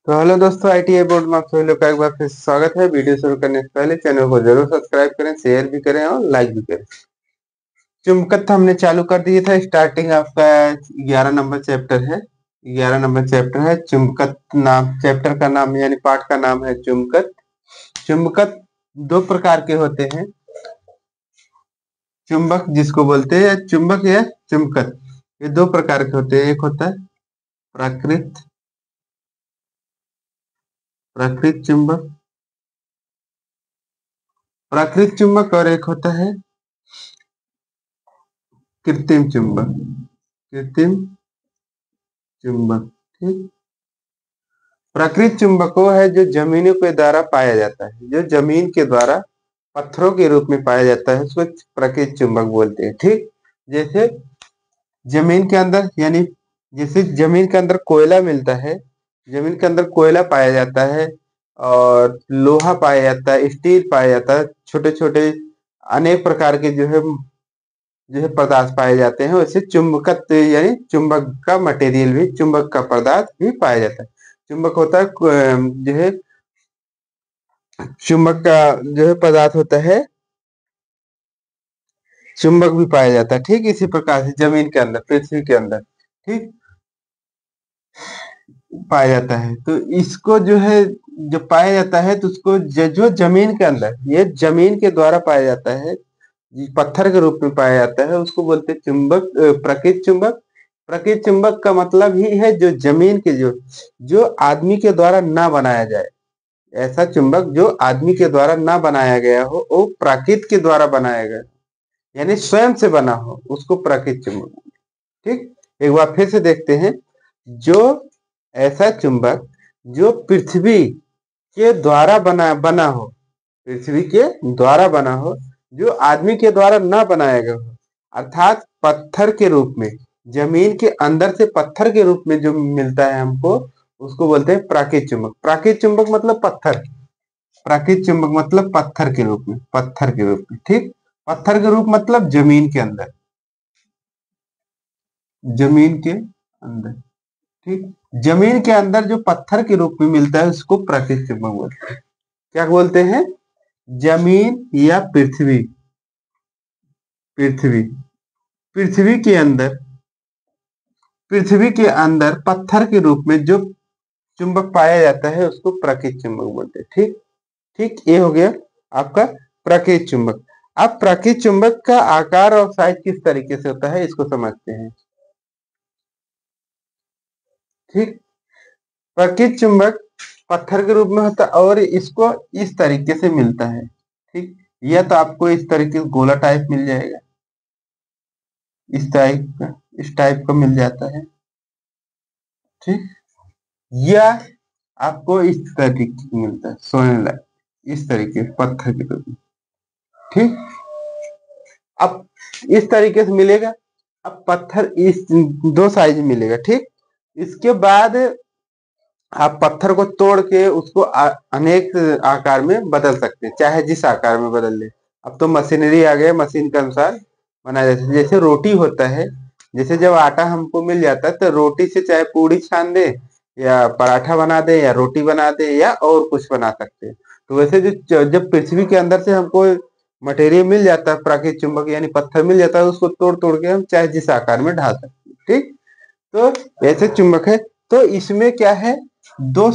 तो हेलो दोस्तों, ITI board में आप सभी लोग का एक बार फिर से स्वागत है। वीडियो शुरू करने से पहले चैनल को जरूर सब्सक्राइब करें, शेयर भी करें और लाइक भी करें। चुंबकत्व हमने चालू कर दिया था। स्टार्टिंग आपका 11 नंबर चैप्टर है। 11 नंबर चैप्टर है चुंबकत्व। नाम चैप्टर का नाम यानी पाठ का नाम है चुंबकत्व। चुंबकत्व दो प्रकार के होते हैं। चुंबक जिसको बोलते हैं, चुंबक या चुंबकत्व, ये दो प्रकार के होते हैं। एक होता है प्राकृत प्राकृत चुंबक, प्राकृत चुंबक, और एक होता है कृत्रिम चुंबक। कृत्रिम चुंबक, ठीक। प्राकृतिक चुंबक वो है जो जमीनों के द्वारा पाया जाता है, जो जमीन के द्वारा पत्थरों के रूप में पाया जाता है, उसको प्राकृतिक चुंबक बोलते हैं, ठीक। जैसे जमीन के अंदर, यानी जैसे जमीन के अंदर कोयला मिलता है, जमीन के अंदर कोयला पाया जाता है और लोहा पाया जाता है, स्टील पाया जाता है, छोटे छोटे अनेक प्रकार के जो है पदार्थ पाए जाते हैं। वैसे चुंबकत्व यानी चुंबक का मटेरियल भी, चुंबक का पदार्थ भी पाया जाता है। चुंबक होता है जो है, चुंबक का जो है पदार्थ होता है, चुंबक भी पाया जाता है, ठीक। इसी प्रकार से जमीन के अंदर, पृथ्वी के अंदर, ठीक, पाया जाता है। तो इसको जो है, जब पाया जाता है तो उसको जो जमीन के अंदर, ये जमीन के द्वारा पाया जाता है, पत्थर के रूप में पाया जाता है, उसको बोलते हैं चुंबक, प्राकृतिक चुंबक। प्राकृतिक चुंबक का मतलब ही है जो जमीन के, जो आदमी के द्वारा ना बनाया जाए। ऐसा चुंबक जो आदमी के द्वारा ना बनाया गया हो, वो प्राकृत के द्वारा बनाया गया, यानी स्वयं से बना हो, उसको प्राकृतिक चुंबक, ठीक। एक बार फिर से देखते हैं। जो ऐसा चुंबक जो पृथ्वी के द्वारा बना हो, पृथ्वी के द्वारा बना हो, जो आदमी के द्वारा ना बनाया गया हो, अर्थात पत्थर के रूप में, जमीन के अंदर से पत्थर के रूप में जो मिलता है हमको, उसको बोलते हैं प्राकृतिक चुंबक। प्राकृतिक चुंबक मतलब पत्थर, प्राकृतिक चुंबक मतलब पत्थर के रूप में, पत्थर के रूप में, ठीक। पत्थर के रूप मतलब जमीन के अंदर, जमीन के अंदर, ठीक। जमीन के अंदर जो पत्थर के रूप में मिलता है, उसको प्राकृतिक चुंबक बोलते हैं। क्या बोलते हैं? जमीन या पृथ्वी, पृथ्वी, पृथ्वी के अंदर, पृथ्वी के अंदर पत्थर के रूप में जो चुंबक पाया जाता है, उसको प्राकृतिक चुंबक बोलते हैं, ठीक। ठीक, ये हो गया आपका प्राकृतिक चुंबक। अब प्राकृतिक चुंबक का आकार और साइज किस तरीके से होता है, इसको समझते हैं, ठीक। प्राकृतिक चुंबक पत्थर के रूप में होता है और इसको इस तरीके से मिलता है, ठीक। या तो आपको इस तरीके से गोला टाइप मिल जाएगा, इस टाइप का मिल जाता है, ठीक। या आपको इस तरीके से मिलता है, सोने इस तरीके से पत्थर के रूप में, ठीक। अब इस तरीके से मिलेगा। अब पत्थर इस दो साइज में मिलेगा, ठीक। इसके बाद आप पत्थर को तोड़ के उसको अनेक आकार में बदल सकते हैं, चाहे जिस आकार में बदल ले। अब तो मशीनरी आ गया, मशीन के अनुसार बनाया जाता है। जैसे रोटी होता है, जैसे जब आटा हमको मिल जाता है तो रोटी से चाहे पूड़ी छान दे या पराठा बना दे या रोटी बना दे या और कुछ बना सकते हैं। तो वैसे जो जब पृथ्वी के अंदर से हमको मटेरियल मिल जाता है, प्राकृतिक चुंबक यानी पत्थर मिल जाता है, उसको तोड़ तोड़ के हम चाहे जिस आकार में ढाल सकते हैं, ठीक। तो ऐसे चुंबक है। तो इसमें क्या है, दो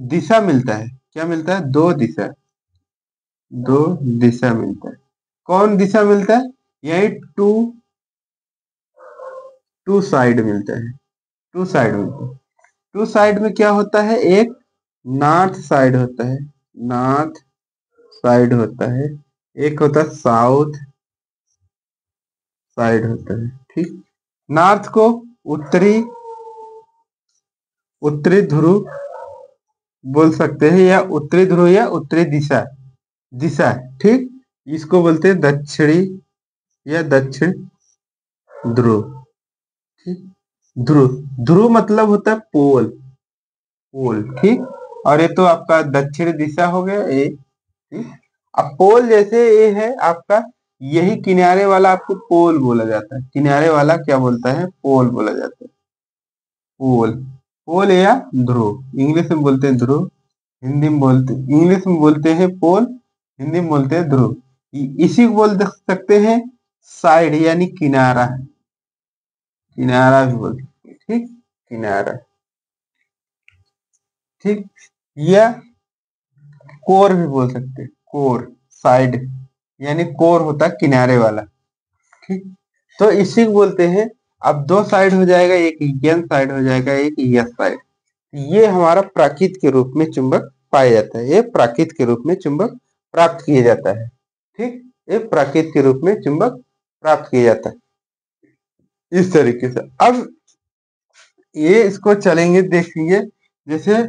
दिशा मिलता है। क्या मिलता है? दो दिशा, दो दिशा मिलता है। कौन दिशा मिलता है? यही टू टू साइड मिलता है, टू साइड मिलता है। टू साइड में क्या होता है? एक नॉर्थ साइड होता है, नॉर्थ साइड होता है, एक होता है साउथ साइड होता है, ठीक। नॉर्थ को उत्तरी, उत्तरी ध्रुव बोल सकते हैं, या उत्तरी ध्रुव या उत्तरी दिशा, दिशा, ठीक। इसको बोलते हैं दक्षिणी या दक्षिण ध्रुव, ठीक। ध्रुव, ध्रुव मतलब होता है पोल, पोल, ठीक। और ये तो आपका दक्षिण दिशा हो गया ये, ठीक। अब पोल जैसे ये है आपका, यही किनारे वाला आपको पोल बोला जाता है। किनारे वाला क्या बोलता है? पोल बोला जाता है, पोल, पोल या ध्रुव, इंग्लिश में बोलते हैं ध्रुव, हिंदी में बोलते, इंग्लिश में बोलते हैं पोल, हिंदी में बोलते हैं ध्रुव। इसी को बोल सकते हैं साइड यानी किनारा, किनारा भी बोल सकते हैं, ठीक, किनारा, ठीक। या कोर भी बोल सकते हैं, कोर, साइड यानी कोर होता है किनारे वाला, ठीक। तो इसी को बोलते हैं, अब दो साइड हो जाएगा, एक यन साइड हो जाएगा, एक यस साइड। ये हमारा प्राकृत के रूप में चुंबक पाया जाता है, ये प्राकृत के रूप में चुंबक प्राप्त किया जाता है, ठीक। ये प्राकृत के रूप में चुंबक प्राप्त किया जाता है इस तरीके से। अब ये इसको चलेंगे देखेंगे, जैसे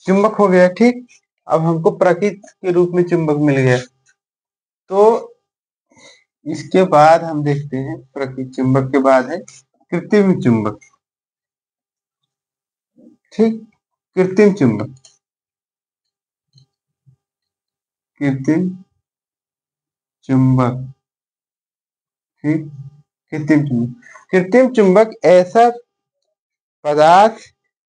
चुंबक हो गया, ठीक। अब हमको प्राकृत के रूप में चुंबक मिल गया, तो इसके बाद हम देखते हैं प्राकृतिक चुंबक के बाद है कृत्रिम चुंबक, ठीक। कृत्रिम चुंबक, कृत्रिम चुंबक, ठीक। कृत्रिम चुंबक, कृत्रिम चुंबक ऐसा पदार्थ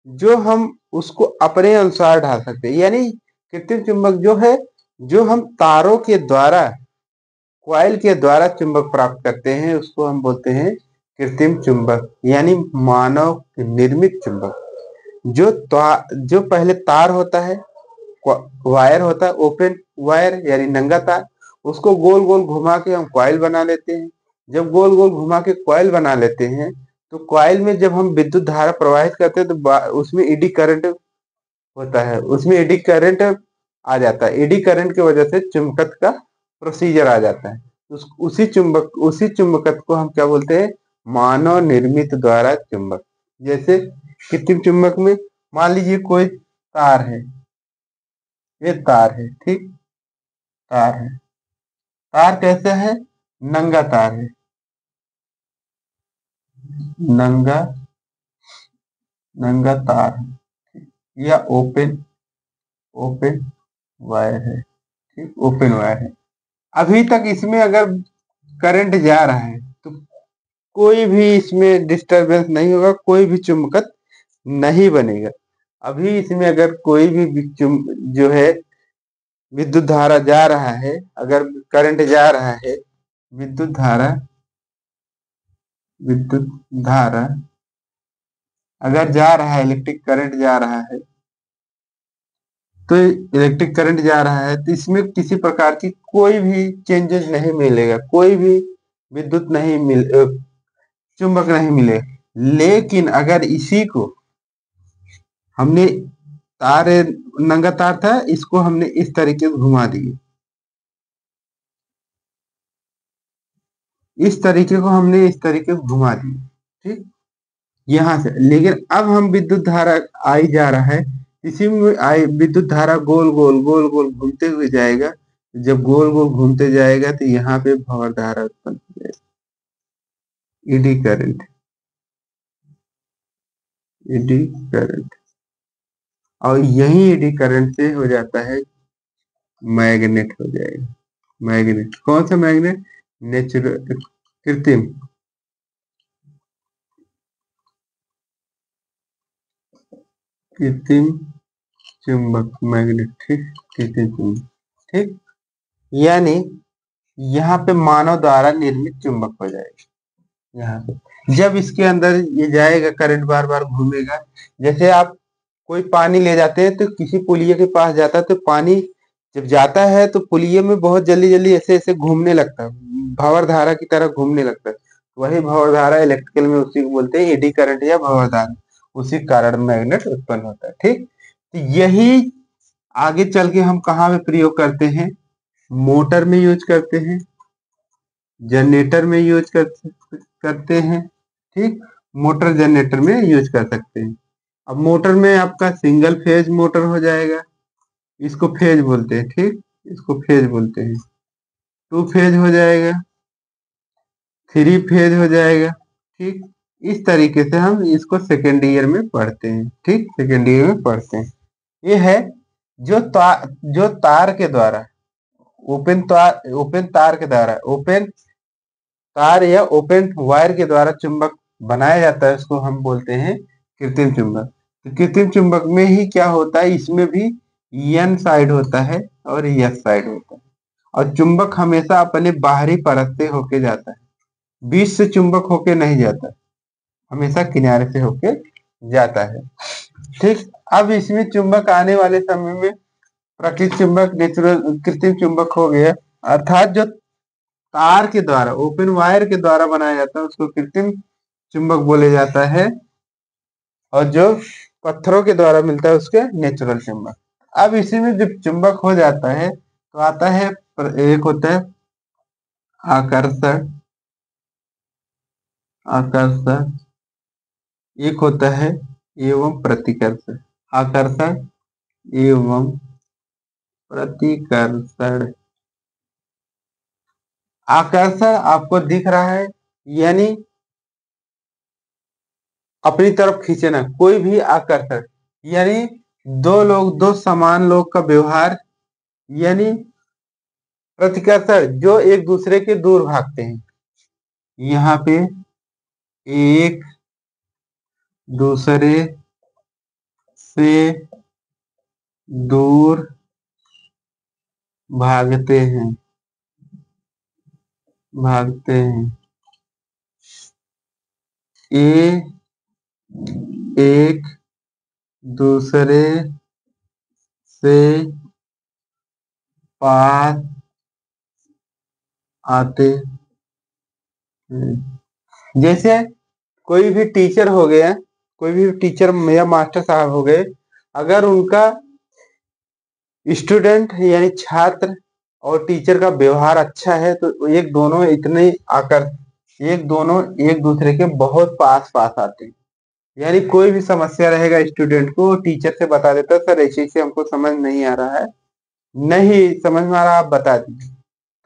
जो हम उसको अपने अनुसार ढाल सकते हैं, यानी कृत्रिम चुंबक जो है, जो हम तारों के द्वारा, कॉइल के द्वारा चुंबक प्राप्त करते हैं, उसको हम बोलते हैं कृत्रिम चुंबक, यानी मानव निर्मित चुंबक। जो पहले तार होता है, वायर होता है, ओपन वायर यानी नंगा तार, उसको गोल गोल घुमा के हम कॉइल बना लेते हैं। जब गोल गोल घुमा के कॉइल बना लेते हैं, तो कॉइल में जब हम विद्युत धारा प्रवाहित करते हैं, तो उसमें ईडी करंट होता है, उसमें एडी करंट आ जाता है, एडी करंट की वजह से चुंबकत्व का प्रोसीजर आ जाता है। उसी चुंबकत्व को हम क्या बोलते हैं, मानव निर्मित द्वारा चुंबक। जैसे कृत्रिम चुंबक में मान लीजिए कोई तार है, ये तार है, ठीक, तार है, तार कैसा है, नंगा तार है, नंगा, नंगा तार है, या ओपन, ओपन वायर है, ठीक, ओपन वायर है। अभी तक इसमें अगर करंट जा रहा है, तो कोई भी इसमें डिस्टरबेंस नहीं होगा, कोई भी चुंबकत्व नहीं बनेगा। अभी इसमें अगर कोई भी जो है विद्युत धारा जा रहा है, अगर करंट जा रहा है, विद्युत धारा, विद्युत धारा अगर जा रहा है, इलेक्ट्रिक करंट जा रहा है, तो इलेक्ट्रिक करंट जा रहा है, तो इसमें किसी प्रकार की कोई भी चेंजेस नहीं मिलेगा, कोई भी विद्युत नहीं चुंबक नहीं मिले। लेकिन अगर इसी को हमने, तार नंगा तार था, इसको हमने इस तरीके से घुमा दिए, इस तरीके को हमने इस तरीके से घुमा दिए, ठीक, यहां से। लेकिन अब हम विद्युत धारा आई जा रहा है, इसी में आई विद्युत धारा गोल गोल गोल गोल घूमते हुए जाएगा। जब गोल गोल घूमते जाएगा, तो यहाँ पे भंवर धारा उत्पन्न हो जाएगी, ईडी करंट, ईडी करंट। और यही ईडी करंट से हो जाता है मैग्नेट, हो जाएगा मैग्नेट। कौन सा मैग्नेट, नेचुरल, कृत्रिम, कृत्रिम चुंबक, मैग्नेट, ठीक, कृत्रिम चुंबक, ठीक। यानी यहाँ पे मानव द्वारा निर्मित चुंबक हो जाएगा। यहाँ पे जब इसके अंदर ये जाएगा, करंट बार बार घूमेगा। जैसे आप कोई पानी ले जाते हैं, तो किसी पुलिये के पास जाता है, तो पानी जब जाता है, तो पुलिये में बहुत जल्दी जल्दी ऐसे ऐसे घूमने लगता है, भंवर धारा की तरह घूमने लगता है। वही भंवर धारा इलेक्ट्रिकल में उसी को बोलते हैं एडी करंट या भंवर धारा, उसी कारण मैग्नेट उत्पन्न होता है, ठीक। तो यही आगे चल के हम कहाँ पे प्रयोग करते हैं, मोटर में यूज करते हैं, जनरेटर में यूज करते हैं, ठीक, मोटर जनरेटर में यूज कर सकते हैं। अब मोटर में आपका सिंगल फेज मोटर हो जाएगा, इसको फेज बोलते हैं, ठीक, इसको फेज बोलते हैं। टू फेज हो जाएगा, थ्री फेज हो जाएगा, ठीक। इस तरीके से हम इसको सेकेंड ईयर में पढ़ते हैं, ठीक, सेकेंड ईयर में पढ़ते हैं। ये है जो तार के द्वारा, ओपन तार के द्वारा, ओपन तार या ओपन वायर के द्वारा चुंबक बनाया जाता है, उसको हम बोलते हैं कृत्रिम चुंबक। कृत्रिम चुंबक में ही क्या होता है, इसमें भी एन साइड होता है और एस साइड होता है, और चुंबक हमेशा अपने बाहरी परत से होके जाता है, बीच से चुंबक होके नहीं जाता, हमेशा किनारे से होके जाता है। ठीक, अब इसमें चुंबक आने वाले समय में प्राकृतिक चुंबक, नेचुरल कृत्रिम चुंबक हो गया, अर्थात जो तार के द्वारा, ओपन वायर के द्वारा बनाया जाता है उसको कृत्रिम चुंबक बोले जाता है, और जो पत्थरों के द्वारा मिलता है उसके नेचुरल चुंबक। अब इसी में जब चुंबक हो जाता है तो आता है, एक होता है आकर्षण, आकर्षण, एक होता है एवं प्रतिकर्षण, आकर्षण एवं प्रतिकर्षण। आकर्षण आपको दिख रहा है, यानी अपनी तरफ खींचना, कोई भी आकर्षण, यानी दो लोग, दो समान लोग का व्यवहार, यानी प्रतिकर्षण जो एक दूसरे के दूर भागते हैं, यहाँ पे एक दूसरे से दूर भागते हैं, भागते हैं, ये एक दूसरे से पास आते हैं। जैसे कोई भी टीचर हो गया, कोई भी टीचर या मास्टर साहब हो गए, अगर उनका स्टूडेंट यानी छात्र और टीचर का व्यवहार अच्छा है तो एक दोनों इतने आकर, एक दोनों एक दूसरे के बहुत पास पास आते हैं, यानी कोई भी समस्या रहेगा स्टूडेंट को, टीचर से बता देता है, सर ऐसे ऐसे हमको समझ नहीं आ रहा है, नहीं समझ में आ रहा, आप बता दीजिए।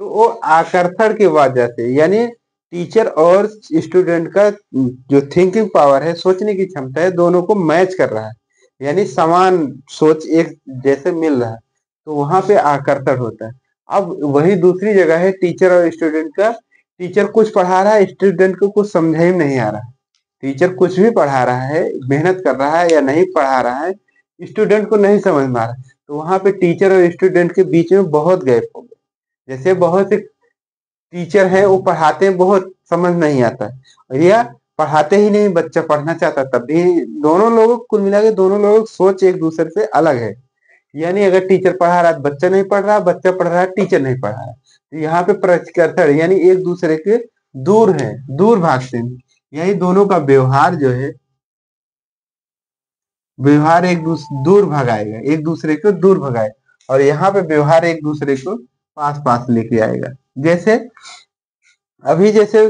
तो वो आकर्षण की वजह से, यानी टीचर और स्टूडेंट का जो थिंकिंग पावर है, सोचने की क्षमता है, दोनों को मैच कर रहा है, यानी समान सोच एक जैसे मिल रहा है, तो वहां पे आकर्षण होता है। अब वही दूसरी जगह है टीचर और स्टूडेंट का, टीचर कुछ पढ़ा रहा है, स्टूडेंट को कुछ समझ ही नहीं आ रहा है, टीचर कुछ भी पढ़ा रहा है, मेहनत कर रहा है या नहीं पढ़ा रहा है, स्टूडेंट को नहीं समझ में आ रहा है, तो वहां पे टीचर और स्टूडेंट के बीच में बहुत गैप हो गया। जैसे बहुत से टीचर है वो पढ़ाते हैं, बहुत समझ नहीं आता है, या पढ़ाते ही नहीं, बच्चा पढ़ना चाहता, तब भी दोनों लोगों, कुल मिला के दोनों लोगों की सोच एक दूसरे से अलग है। यानी अगर टीचर पढ़ा रहा है बच्चा नहीं पढ़ रहा, बच्चा पढ़ रहा है टीचर नहीं पढ़ रहा है, तो यहाँ पे प्रतिकर्षण, यानी एक दूसरे के दूर है, दूर भागते हैं, यही दोनों का व्यवहार जो है, व्यवहार एक दूसरे दूर भगाएगा, एक दूसरे को दूर भगाएगा, और यहाँ पे व्यवहार एक दूसरे को पास पास लेके आएगा। जैसे अभी जैसे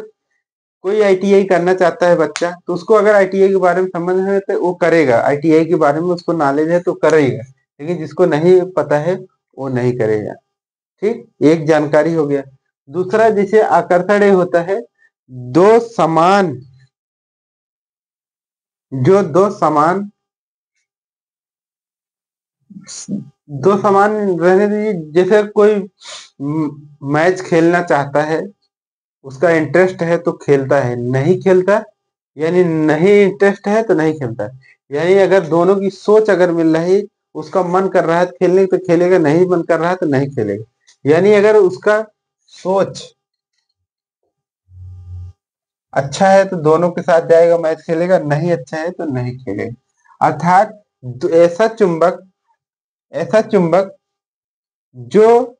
कोई आईटीआई करना चाहता है बच्चा, तो उसको अगर आईटीआई के बारे में समझ है तो वो करेगा, आईटीआई के बारे में उसको नॉलेज है तो करेगा, लेकिन जिसको नहीं पता है वो नहीं करेगा। ठीक, एक जानकारी हो गया। दूसरा जैसे आकर्षण होता है, दो समान, जो दो समान, दो समान रहने दीजिए, जैसे कोई मैच खेलना चाहता है, उसका इंटरेस्ट है तो खेलता है, नहीं खेलता यानी नहीं इंटरेस्ट है तो नहीं खेलता है, यानी अगर दोनों की सोच अगर मिल रही, उसका मन कर रहा है खेलने तो खेलेगा, नहीं मन कर रहा है तो नहीं खेलेगा, यानी अगर उसका सोच अच्छा है तो दोनों के साथ जाएगा, मैच खेलेगा, नहीं अच्छा है तो नहीं खेलेगा। अर्थात ऐसा चुंबक, ऐसा चुंबक जो,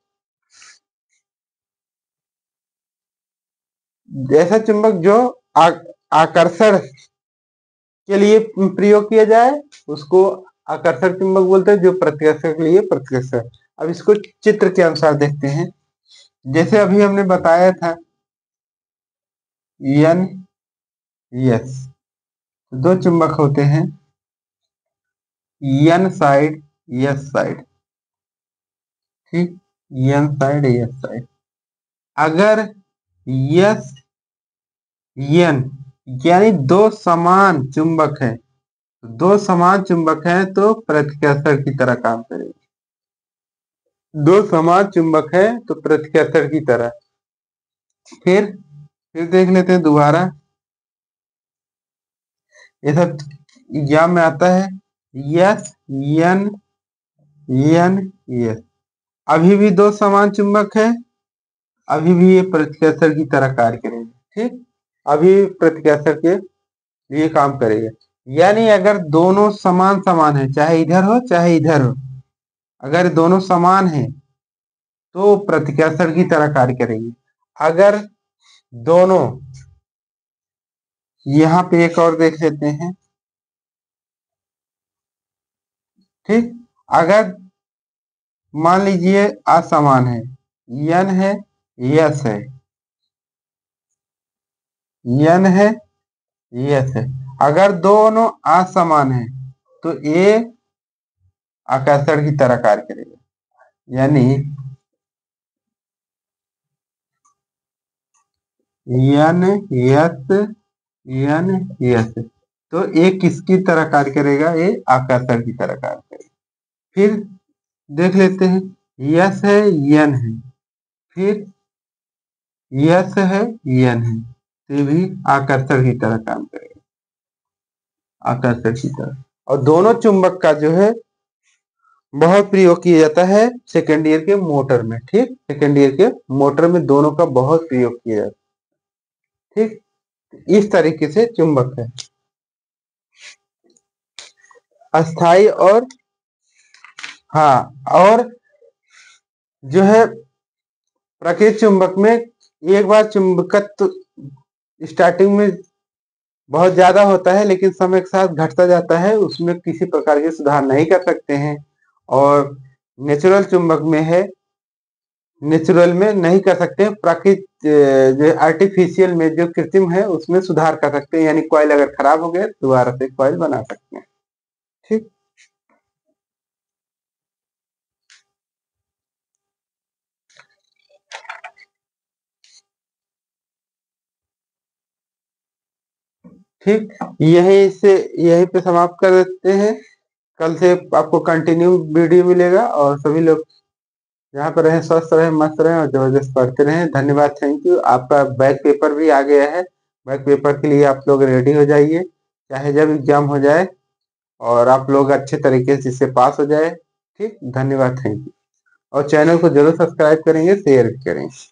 ऐसा चुंबक जो आ, आकर्षण के लिए प्रयोग किया जाए उसको आकर्षक चुंबक बोलते हैं, जो प्रतिकर्षण के लिए प्रतिकर्षण। अब इसको चित्र के अनुसार देखते हैं, जैसे अभी हमने बताया था एन एस, दो चुंबक होते हैं, एन साइड एस साइड, ठीक, एन साइड एस साइड। अगर यस एन यानी दो समान चुंबक है, दो समान चुंबक है तो प्रतिकर्षण की तरह काम करेगा, दो समान चुंबक है तो प्रतिकर्षण की तरह। फिर देख लेते हैं दोबारा, ये सब एग्जाम में आता है, यस एन एन एस। अभी भी दो समान चुंबक है, अभी भी ये प्रतिकर्षण की तरह कार्य करेंगे। ठीक, अभी प्रतिकर्षण के लिए काम करेगा। यानी अगर दोनों समान समान है, चाहे इधर हो चाहे इधर हो, अगर दोनों समान है तो प्रतिकर्षण की तरह कार्य करेंगे। अगर दोनों, यहाँ पे एक और देख लेते हैं। ठीक, अगर मान लीजिए असमान है, यन है यस है, यन है यस है, अगर दोनों असमान है तो ये आकर्षण की तरह कार्य करेगा। यानी यन यस यन यस, तो ये किसकी तरह कार्य करेगा? ये आकर्षण की तरह कार्य करेगा। फिर देख लेते हैं, यस है यन है, फिर यस है यन है, तो ये भी आकर्षण की तरह काम करेगा, आकर्षण की तरह। और दोनों चुंबक का जो है बहुत प्रयोग किया जाता है सेकेंड ईयर के मोटर में। ठीक, सेकेंड ईयर के मोटर में दोनों का बहुत प्रयोग किया जाता है। ठीक, इस तरीके से चुंबक है, अस्थाई और, हाँ, और जो है प्राकृतिक चुंबक में एक बार चुंबकत्व स्टार्टिंग में बहुत ज्यादा होता है, लेकिन समय के साथ घटता जाता है, उसमें किसी प्रकार के सुधार नहीं कर सकते हैं। और नेचुरल चुंबक में है, नेचुरल में नहीं कर सकते, प्राकृतिक जो आर्टिफिशियल में जो कृत्रिम है उसमें सुधार कर सकते हैं। यानी कॉइल अगर खराब हो गया दोबारा से कॉइल बना सकते हैं। ठीक, ठीक, यहीं पे समाप्त कर देते हैं। कल से आपको कंटिन्यू वीडियो मिलेगा, और सभी लोग यहाँ पर रहें, स्वस्थ रहें, मस्त रहें और जबरदस्त पढ़ते रहें। धन्यवाद, थैंक यू। आपका बैक पेपर भी आ गया है, बैक पेपर के लिए आप लोग रेडी हो जाइए, चाहे जब एग्जाम हो जाए, और आप लोग अच्छे तरीके से इससे पास हो जाए। ठीक, धन्यवाद, थैंक यू। और चैनल को जरूर सब्सक्राइब करेंगे, शेयर भी करेंगे।